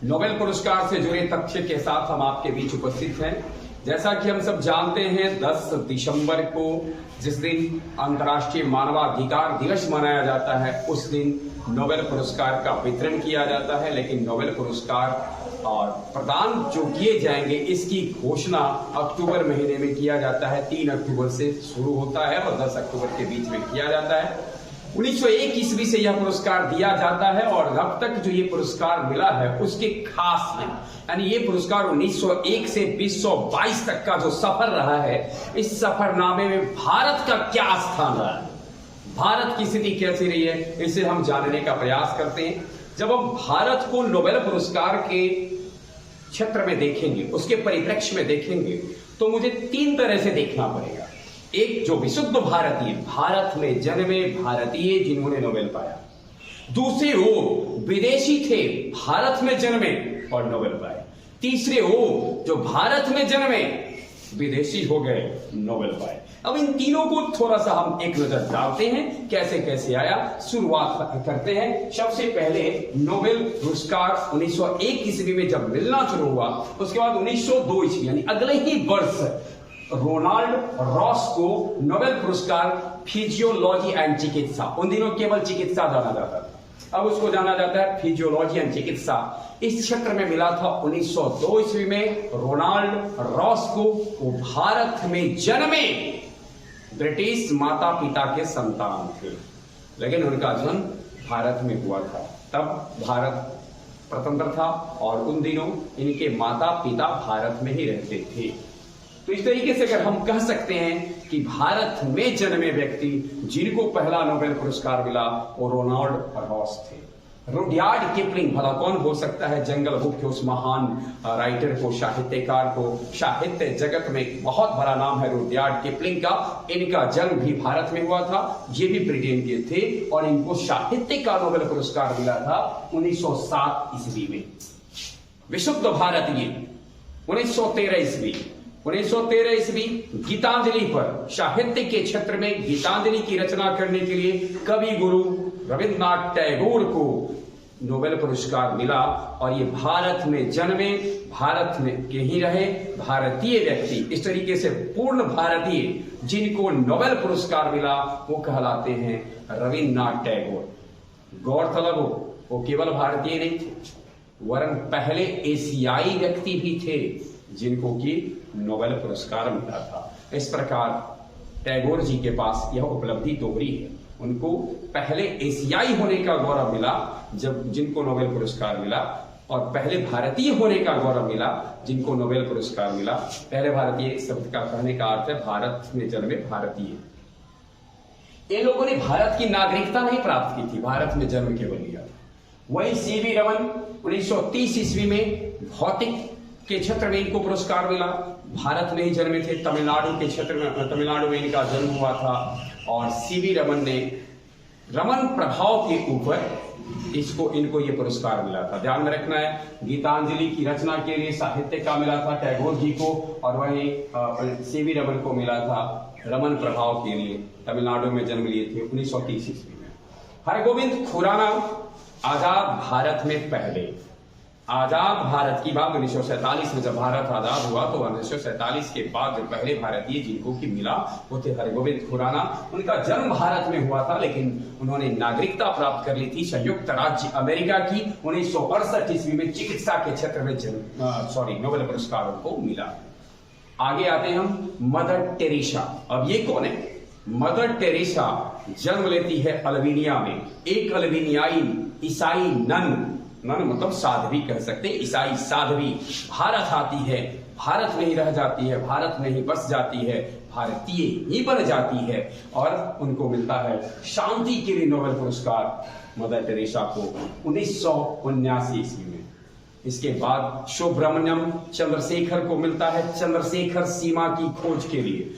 Nobel पुरस्कार से जुड़े तथ्य के साथ हम आपके बीच उपस्थित हैं। जैसा कि हम सब जानते हैं 10 दिसंबर को जिस दिन अंतर्राष्ट्रीय मानवाधिकार दिवस मनाया जाता है उस दिन नोबेल पुरस्कार का वितरण किया जाता है। लेकिन नोबेल पुरस्कार और प्रदान जो किए जाएंगे इसकी घोषणा अक्टूबर महीने में किया जाता है। 3 अक्टूबर से शुरू होता है और 10 अक्टूबर के बीच में किया जाता है। 1901 ईस्वी से यह पुरस्कार दिया जाता है और अब तक जो ये पुरस्कार मिला है उसके खास है, यानी ये पुरस्कार 1901 से 2022 तक का जो सफर रहा है, इस सफरनामे में भारत का क्या स्थान रहा है, भारत की स्थिति कैसी रही है, इसे हम जानने का प्रयास करते हैं। जब हम भारत को नोबेल पुरस्कार के क्षेत्र में देखेंगे, उसके परिप्रेक्ष्य में देखेंगे, तो मुझे 3 तरह से देखना पड़ेगा। एक जो विशुद्ध भारतीय, भारत में जन्मे भारतीय जिन्होंने नोबेल पाया। दूसरे वो विदेशी थे, भारत में जन्मे और नोबेल पाए। तीसरे वो जो भारत में जन्मे विदेशी हो गए, नोबेल पाए। अब इन तीनों को थोड़ा सा हम एक नजर डालते हैं, कैसे कैसे आया। शुरुआत करते हैं। सबसे पहले नोबेल पुरस्कार 1901 ईस्वी में जब मिलना शुरू हुआ, उसके बाद 1902 ईस्वी यानी अगले ही वर्ष रोनाल्ड रॉस को नोबेल पुरस्कार फिजियोलॉजी एंड चिकित्सा, उन दिनों केवल चिकित्सा जाना जाता था, अब उसको जाना जाता है फिजियोलॉजी एंड चिकित्सा, इस क्षेत्र में मिला था 1902 ईस्वी में रोनाल्ड रॉस को। वो भारत में जन्मे ब्रिटिश माता पिता के संतान थे, लेकिन उनका जन्म भारत में हुआ था। तब भारत स्वतंत्र था और उन दिनों इनके माता पिता भारत में ही रहते थे। तो इस तरीके से अगर हम कह सकते हैं कि भारत में जन्मे व्यक्ति जिनको पहला नोबेल पुरस्कार मिला वो रोनाल्ड रॉस थे। रुडयार्ड किपलिंग, भला कौन हो सकता है जंगल बुक के उस महान राइटर को, साहित्यकार को, साहित्य जगत में एक बहुत बड़ा नाम है रुडयार्ड किपलिंग का। इनका जन्म भी भारत में हुआ था, ये भी ब्रिटेन के थे और इनको साहित्य का नोबेल पुरस्कार मिला था 1907 ईस्वी में। विशुद्ध भारतीय 1913 ईस्वी गीतांजलि पर, साहित्य के क्षेत्र में गीतांजलि की रचना करने के लिए कवि गुरु रविन्द्रनाथ टैगोर को नोबेल पुरस्कार मिला। और ये भारत में जन्मे, भारत में के ही रहे भारतीय व्यक्ति, इस तरीके से पूर्ण भारतीय जिनको नोबेल पुरस्कार मिला वो कहलाते हैं रविन्द्रनाथ टैगोर। गौरतलब वो केवल भारतीय नहीं थे, वरन पहले एशियाई व्यक्ति भी थे जिनको कि नोबेल पुरस्कार मिला था। इस प्रकार टैगोर जी के पास यह उपलब्धि दोहरी है। उनको पहले एशियाई होने का गौरव मिला जब जिनको नोबेल पुरस्कार मिला, और पहले भारतीय होने का गौरव मिला जिनको नोबेल पुरस्कार मिला। पहले भारतीय शब्द का कहने का अर्थ है भारत में जन्मे भारतीय। इन लोगों ने भारत की नागरिकता नहीं प्राप्त की थी, भारत में जन्म केवल लिया। वही सीवी रमन 1930 ईस्वी में भौतिक के क्षेत्र में इनको पुरस्कार मिला, भारत में ही जन्मे थे, तमिलनाडु के क्षेत्र में, तमिलनाडु में इनका जन्म हुआ था। और सीवी रमन ने रमन प्रभाव के ऊपर इनको ये पुरस्कार मिला था। ध्यान में रखना है, गीतांजलि की रचना के लिए साहित्य का मिला था टैगोर जी को, और वहीं सीवी रमन को मिला था रमन प्रभाव के लिए, तमिलनाडु में जन्म लिए थे 1930 ईस्वी में। हरगोविंद खुराना आजाद भारत में पहले, आजाद भारत की बात 1947 में जब भारत आजाद हुआ तो 1947 के बाद जो पहले भारतीय जिनको की मिला वो थे हरगोविंद खुराना। उनका जन्म भारत में हुआ था, लेकिन उन्होंने नागरिकता प्राप्त कर ली थी संयुक्त राज्य अमेरिका की। 1968 ईस्वी में चिकित्सा के क्षेत्र में नोबेल पुरस्कार उनको मिला। आगे आते हैं हम मदर टेरेसा। अब ये कौन है? मदर टेरेसा जन्म लेती है अल्बानिया में। एक अल्बानियाई ईसाई नन मतलब साध्वी कह सकते, ईसाई साध्वी भारत आती है, भारत में ही रह जाती है, भारत में ही बस जाती है, भारतीय ही बन जाती है, और उनको मिलता है शांति के लिए नोबेल पुरस्कार मदर टेरेसा को 1979 ईस्वी में। इसके बाद सुब्रमण्यम चंद्रशेखर को मिलता है चंद्रशेखर सीमा की खोज के लिए।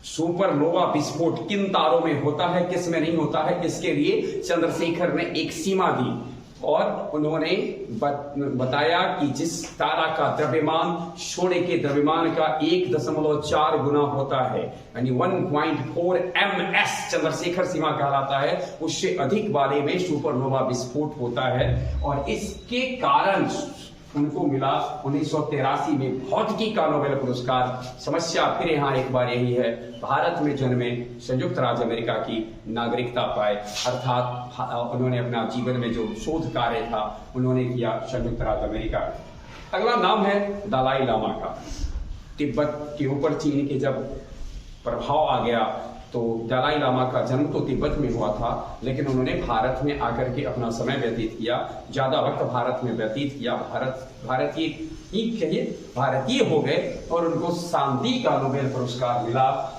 सुपरनोवा विस्फोट किन तारों में होता है, किस में नहीं होता है, इसके लिए चंद्रशेखर ने एक सीमा दी और उन्होंने बताया कि जिस तारा का द्रव्यमान सूर्य के द्रव्यमान का 1.4 गुना होता है, यानी 1.4 ms चंद्रशेखर सीमा कहलाता है, उससे अधिक वाले में सुपरनोवा विस्फोट होता है। और इसके कारण उनको मिला 1983 में भौतिकी का नोबेल पुरस्कार। समस्या फिर यहाँ एक बार यही है, भारत में जन्मे, संयुक्त राज्य अमेरिका की नागरिकता पाए, अर्थात उन्होंने अपना जीवन में जो शोध कार्य था उन्होंने किया संयुक्त राज्य अमेरिका। अगला नाम है दलाई लामा का। तिब्बत के ऊपर चीन के जब प्रभाव आ गया तो दलाई लामा का जन्म तो तिब्बत में हुआ था, लेकिन उन्होंने भारत में आकर के अपना समय व्यतीत किया, ज्यादा वक्त भारत में व्यतीत किया, भारतीय ही कहिए भारतीय हो गए और उनको शांति का नोबेल पुरस्कार मिला।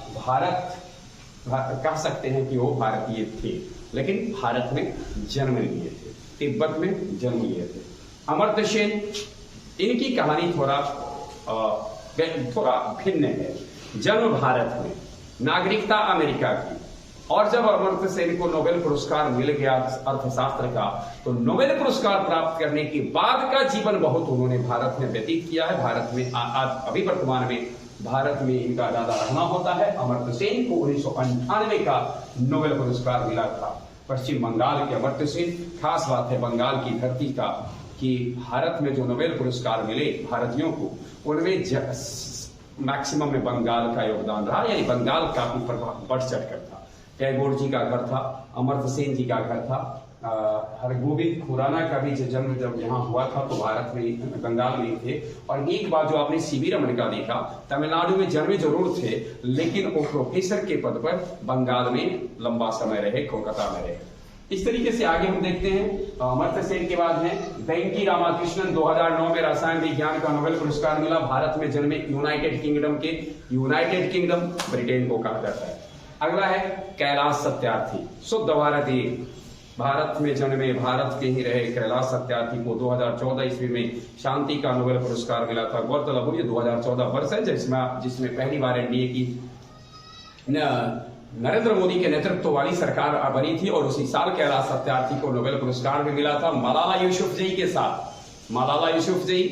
कह सकते हैं कि वो भारतीय थे, लेकिन भारत में जन्म लिए थे, तिब्बत में जन्म लिए थे। अमर्त्य सेन, इनकी कहानी थोड़ा भिन्न है। जन्म भारत में, नागरिकता अमेरिका की, और जब अमर्त्य सेन को नोबेल पुरस्कार मिल गया अर्थशास्त्र का, तो नोबेल पुरस्कार प्राप्त करने के बाद का जीवन बहुत उन्होंने भारत में व्यतीत किया है। भारत में आज अभी वर्तमान में भारत में इनका ज्यादा रहना होता है। अमर्त्य सेन को 1998 का नोबेल पुरस्कार मिला था। पश्चिम बंगाल के अमर्त्य सेन, खास बात है बंगाल की धरती का कि भारत में जो नोबेल पुरस्कार मिले भारतीयों को, उनमें मैक्सिमम में बंगाल का योगदान रहा, यानी बंगाल काफी बढ़ चढ़कर था। टैगोर जी का घर था, अमर्त्य सेन जी का घर था, हरगोविंद खुराना का भी जन्म जब यहाँ हुआ था तो भारत में, बंगाल में ही थे। और एक बात जो आपने सीवी रमन का देखा, तमिलनाडु में जन्मे जरूर थे, लेकिन वो प्रोफेसर के पद पर बंगाल में लंबा समय रहे, कोलकाता में रहे। इस तरीके से आगे हम देखते हैं। अमर्त्य सेन के बाद हैं वेंकी रामाकृष्णन। 2009 में रसायन विज्ञान का नोबेल पुरस्कार मिला। भारत में जन्मे, यूनाइटेड किंगडम ब्रिटेन को कहा जाता है। अगला है कैलाश सत्यार्थी, शुद्ध भारतीय, भारत में जन्मे, भारत के ही रहे कैलाश सत्यार्थी को 2014 ईस्वी में शांति का नोबेल पुरस्कार मिला था। गौरतलब हो ये 2014 वर्ष है जिसमें पहली बार एनडीए की नरेंद्र मोदी के नेतृत्व वाली सरकार बनी थी, और उसी साल कैलाश सत्यार्थी को नोबेल पुरस्कार भी मिला था मलाला यूसुफजई के साथ। मलाला यूसुफजई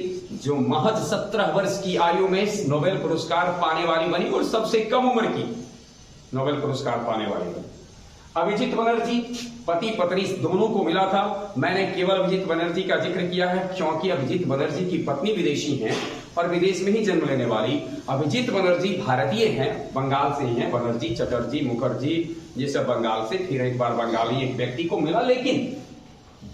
जो महज 17 वर्ष की आयु में नोबेल पुरस्कार पाने वाली बनी और सबसे कम उम्र की नोबेल पुरस्कार पाने वाली बनी। अभिजीत बनर्जी, पति पत्नी दोनों को मिला था। मैंने केवल अभिजीत बनर्जी का जिक्र किया है क्योंकि अभिजीत बनर्जी की पत्नी विदेशी हैं और विदेश में ही जन्म लेने वाली अभिजीत बनर्जी भारतीय हैं, बंगाल से ही हैं। बनर्जी, चटर्जी, मुखर्जी ये सब बंगाल से। फिर एक बार बंगाली एक व्यक्ति को मिला, लेकिन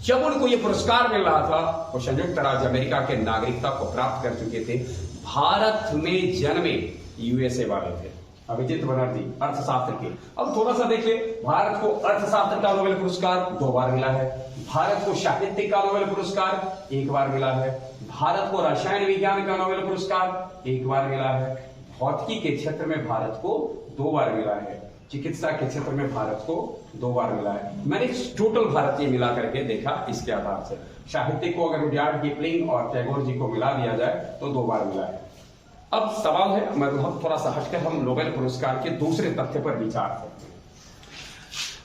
जब उनको ये पुरस्कार मिल रहा था वो संयुक्त राज्य अमेरिका के नागरिकता को प्राप्त कर चुके थे। भारत में जन्मे यूएसए वाले थे अभिजीत बनर्जी, अर्थशास्त्र के। अब थोड़ा सा देखिए, भारत को अर्थशास्त्र का नोबेल पुरस्कार 2 बार मिला है, भारत को साहित्य का नोबेल पुरस्कार 1 बार मिला है, भारत को रसायन विज्ञान का नोबेल पुरस्कार 1 बार मिला है, भौतिकी के क्षेत्र में भारत को 2 बार मिला है, चिकित्सा के क्षेत्र में भारत को 2 बार मिला है। मैंने टोटल भारतीय मिला करके देखा इसके आधार से। साहित्य को अगर रुडयार्ड किपलिंग और टैगोर जी को मिला दिया जाए तो 2 बार मिला है। अब सवाल है, मतलब थोड़ा सा हटकर हम नोबेल पुरस्कार के दूसरे तथ्य पर विचार करते हैं।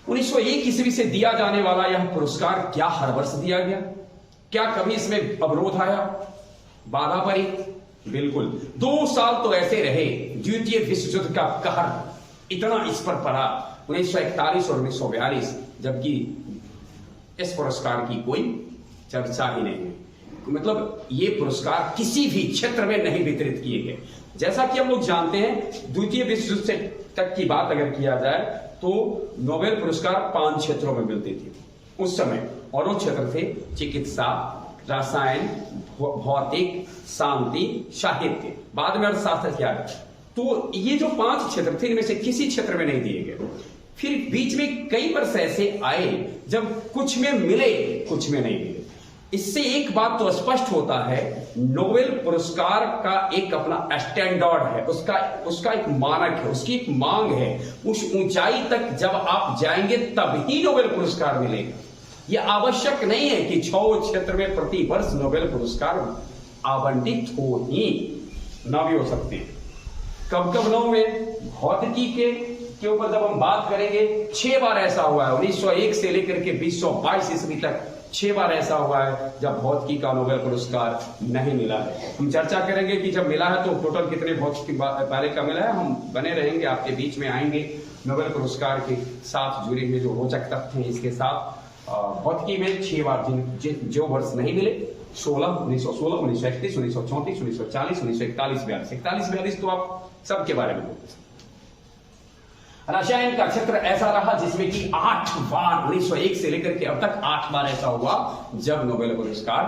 1901 ईस्वी से दिया जाने वाला यह पुरस्कार क्या हर वर्ष दिया गया? क्या कभी इसमें अवरोध आया, बाधा पड़ी? बिल्कुल। 2 साल तो ऐसे रहे, द्वितीय विश्व युद्ध का कहर इतना इस पर पड़ा 1941 और 1942, जबकि इस पुरस्कार की कोई चर्चा ही नहीं है। मतलब ये पुरस्कार किसी भी क्षेत्र में नहीं वितरित किए गए। जैसा कि हम लोग जानते हैं, द्वितीय विश्व युद्ध तक की बात अगर किया जाए तो नोबेल पुरस्कार 5 क्षेत्रों में मिलती थी उस समय, और वो क्षेत्र थे चिकित्सा, रसायन, भौतिक, शांति, साहित्य, बाद में अर्थशास्त्र किया गया। तो ये जो 5 क्षेत्र थे, इनमें से किसी क्षेत्र में नहीं दिए गए। फिर बीच में कई वर्ष ऐसे आए जब कुछ में मिले, कुछ में नहीं मिले। इससे एक बात तो स्पष्ट होता है, नोबेल पुरस्कार का एक अपना स्टैंडर्ड है, उसका एक मानक है, उसकी एक मांग है। उस ऊंचाई तक जब आप जाएंगे तब ही नोबेल पुरस्कार मिलेगा। यह आवश्यक नहीं है कि 6 क्षेत्र में प्रति वर्ष नोबेल पुरस्कार आवंटित हो ही ना भी हो सकते। कब कब न हुए? भौतिकी के ऊपर जब हम बात करेंगे, 6 बार ऐसा हुआ है। 1901 से लेकर के 2022 ईस्वी तक 6 बार ऐसा हुआ है जब भौतिकी का नोबेल पुरस्कार नहीं मिला है। हम चर्चा करेंगे कि जब मिला है तो टोटल कितने भौतिकी वाले का मिला है। हम बने रहेंगे, आपके बीच में आएंगे नोबेल पुरस्कार के साथ जुड़े हुए जो रोचक तथ्य हैं इसके साथ। भौतिकी में 6 बार जो वर्ष नहीं मिले, 1916, 1931, 1934, 1940, 1941, 41, तो आप सबके बारे में बोलते हैं। रसायन का क्षेत्र ऐसा रहा जिसमें कि 8 बार 1901 से लेकर के अब तक 8 बार ऐसा हुआ जब नोबेल पुरस्कार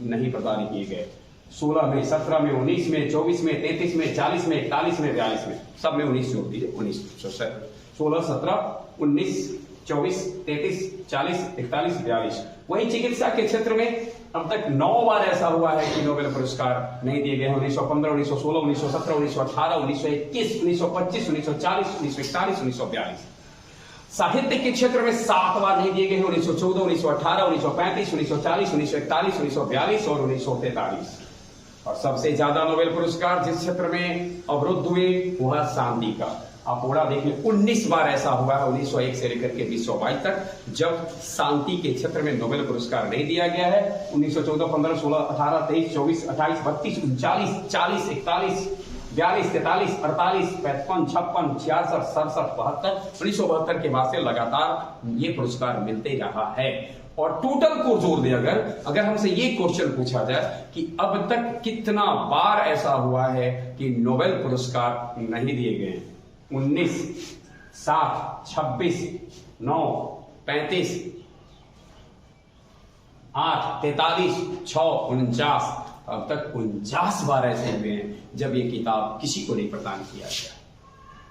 नहीं प्रदान किए गए। 16 में, 17 में, 19 में, 24 में, 33 में, 40 में, 41 में, 42 में, सब में 19 जोड़ दीजिए। 19, 16, 17, 19, 24, 33, 40, 41, 42। वही चिकित्सा के क्षेत्र में अब तक 9 बार ऐसा हुआ है कि नोबेल पुरस्कार नहीं दिए गए। 1915, 1916, 1917, 1918, 1921, 1925, 1940, 1941, 1942। साहित्य के क्षेत्र में 7 बार नहीं दिए गए हैं। 1914, 1918, 1935, 1940, 1941, 1942 और 1943। और सबसे ज्यादा नोबेल पुरस्कार जिस क्षेत्र में अवरुद्ध हुए वह शांति का। आप पूरा देखिए, 19 बार ऐसा हुआ है 1901 से लेकर के 2022 तक जब शांति के क्षेत्र में नोबेल पुरस्कार नहीं दिया गया है। 1914, 15, 16, 18, 23, 24, 28, 32, 39, 40, 41, 42, 43, 48, 55, 56, 66, 67, 72, 1972 के बाद से लगातार ये पुरस्कार मिलते रहा है। और टोटल को जोड़ दे, अगर हमसे ये क्वेश्चन पूछा जाए कि अब तक कितना बार ऐसा हुआ है कि नोबेल पुरस्कार नहीं दिए गए हैं, 19, 7, 26, 9, 35, 8, 43, 6, 49, अब तक 49 बार ऐसे हुए हैं जब ये किताब किसी को नहीं प्रदान किया गया।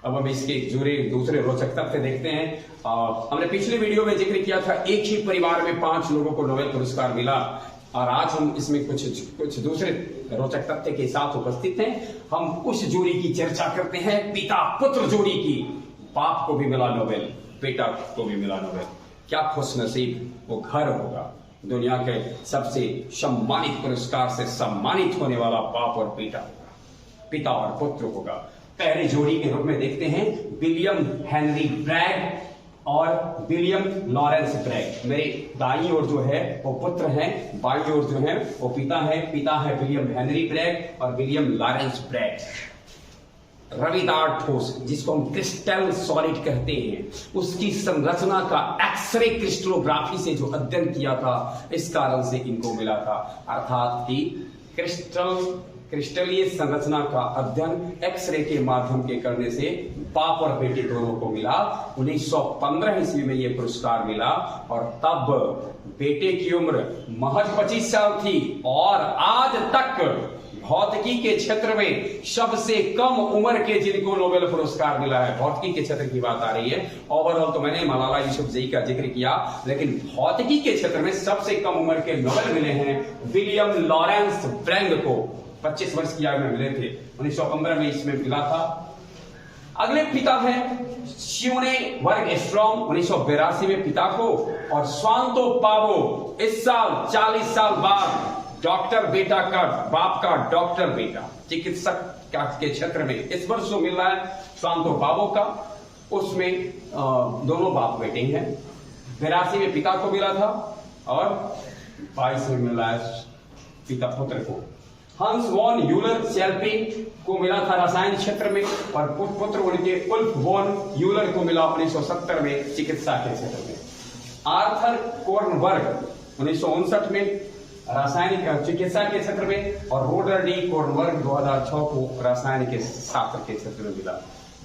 अब हम इसके जुड़े दूसरे रोचक तथ्य देखते हैं। हमने पिछले वीडियो में जिक्र किया था एक ही परिवार में 5 लोगों को नोबेल पुरस्कार मिला, और आज हम इसमें कुछ दूसरे रोचक तथ्य के साथ उपस्थित हैं। हम उस जोड़ी की चर्चा करते हैं, पिता पुत्र जोड़ी की। बाप को भी मिला नोबेल, बेटा को भी मिला नोबेल। क्या खुशनसीब वो घर होगा, दुनिया के सबसे सम्मानित पुरस्कार से सम्मानित होने वाला बाप और बेटा होगा, पिता और पुत्र होगा। पहले जोड़ी के रूप में देखते हैं विलियम हेनरी ब्रैग और विलियम लॉरेंस ब्रैग। मेरे दाईं ओर जो है वो पुत्र हैं, बाईं ओर जो है वो पिता है। पिता है विलियम हेनरी ब्रैग और विलियम लॉरेंस ब्रैग। रविदार ठोस, जिसको हम क्रिस्टल सॉलिड कहते हैं, उसकी संरचना का एक्सरे क्रिस्टलोग्राफी से जो अध्ययन किया था, इस कारण से इनको मिला था। अर्थात कि क्रिस्टलीय संरचना का अध्ययन एक्सरे के माध्यम के करने से बाप और बेटे दोनों को मिला। 1915 ईस्वी में यह पुरस्कार मिला और तब बेटे की उम्र महज 25 साल थी। और आज तक भौतिकी के क्षेत्र में सबसे कम उम्र के जिनको नोबेल पुरस्कार मिला है, भौतिकी के क्षेत्र की बात आ रही है। ओवरऑल तो मैंने मलाला यूसुफजई का जिक्र किया, लेकिन भौतिकी के क्षेत्र में सबसे कम उम्र के नोबेल मिले हैं विलियम लॉरेंस ब्रैग को। 25 वर्ष की आयु में मिले थे। 1915 में इसमें मिला था। अगले पिता हैं श्यूने वर्ग स्ट्रॉम, 1982 में पिता को, और स्वांतो पावो इस साल 40 साल बाद डॉक्टर बेटा का, बाप का डॉक्टर बेटा, चिकित्सक के क्षेत्र में इस वर्ष जो मिल रहा है स्वांतो पावो का, उसमें दोनों बाप बेटे हैं। 82 में पिता को मिला था और 22 में मिला है पिता पुत्र को। हंस वॉन यूलर शेल्पिंग को मिला था रसायन क्षेत्र में, और पुत्र उनके उल्फ वॉन यूलर को मिला 1970 में चिकित्सा के क्षेत्र में। आर्थर कोर्नबर्ग 1959 में रासायनिक चिकित्सा के क्षेत्र में, और रोडर डी कोर्नबर्ग 2006 को रासायनिक शास्त्र के क्षेत्र में मिला।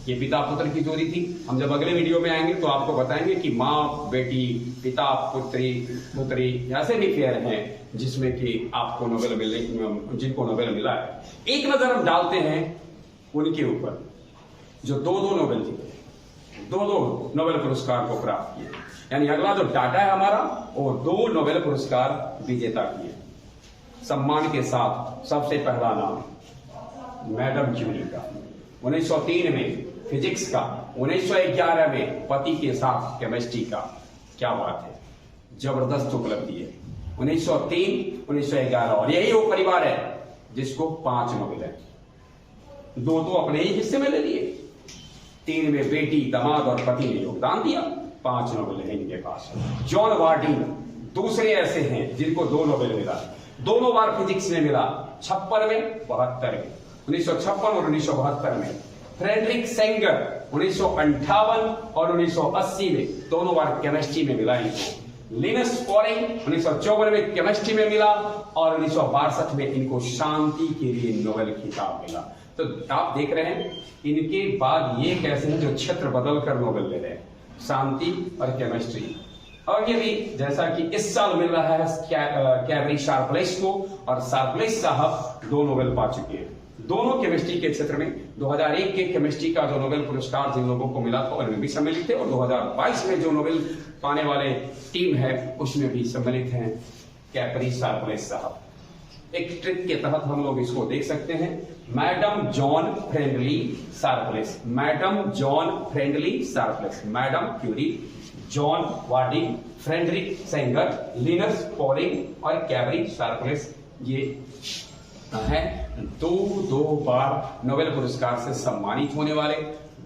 ये पिता पुत्र की जोड़ी थी। हम जब अगले वीडियो में आएंगे तो आपको बताएंगे कि माँ बेटी, पिता पुत्री ऐसे भी पेयर हैं जिसमें कि आपको नोबेल मिले, जिनको नोबेल मिला है। एक नजर हम डालते हैं उनके ऊपर जो दो नोबेल जीते, दो नोबेल पुरस्कार को प्राप्त किए। यानी अगला जो डाटा है हमारा, वो 2 नोबेल पुरस्कार विजेता किए सम्मान के साथ। सबसे पहला नाम मैडम क्यूरी का, 1903 में फिजिक्स का, 1911 में पति के साथ केमिस्ट्री का। क्या बात है, जबरदस्त उपलब्धि है। 1903, 1911, और यही वो परिवार है जिसको 5 नोबेल है। 2 तो अपने ही हिस्से में ले लिए, 3 में बेटी, दामाद और पति ने योगदान दिया, 5 नोबेल है इनके पास। जॉन वार्डिन दूसरे ऐसे हैं जिनको 2 नोबेल मिला, दोनों बार फिजिक्स में मिला, 56 में, 72 में, 1956 और 1972 में। फ्रेडरिक सेंगर 1958 और 1980 में, दोनों बार केमिस्ट्री में मिला इनको। लिनस पॉलिंग 1954 में केमिस्ट्री में मिला और 1962 में इनको शांति के लिए नोबेल खिताब मिला। तो आप देख रहे हैं इनके बाद ये कैसे हैं जो क्षेत्र बदल कर नोबेल ले रहे हैं, शांति और केमिस्ट्री। और ये भी जैसा कि इस साल मिल रहा है कैवरी शार्पलेस को, और शार्पलेस साहब 2 नोबेल पा चुके हैं दोनों केमिस्ट्री के क्षेत्र में। 2001 के केमिस्ट्री का जो नोबेल पुरस्कार जिन लोगों को मिला था उनमें भी सम्मिलित थे, और 2022 में जो नोबेल पाने वाले टीम है उसमें भी सम्मिलित हैं कैवरी शार्पलेस साहब। एक ट्रिक के तहत हम लोग इसको देख सकते हैं, madam John friendly Sharpless, madam John friendly Sharpless, madam Curie, John Warding, Frederick Sanger, Linus Pauling और कैवरी शार्पलेस ये है 2 बार नोबेल पुरस्कार से सम्मानित होने वाले।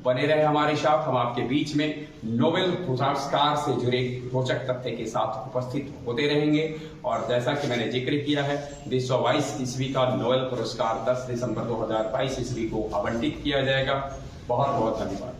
बने रहे हमारे साथ, हम आपके बीच में नोबेल पुरस्कार से जुड़े रोचक तथ्य के साथ उपस्थित होते रहेंगे। और जैसा कि मैंने जिक्र किया है 2022 ईस्वी का नोबेल पुरस्कार 10 दिसंबर 2022 ईस्वी को आवंटित किया जाएगा। बहुत बहुत धन्यवाद।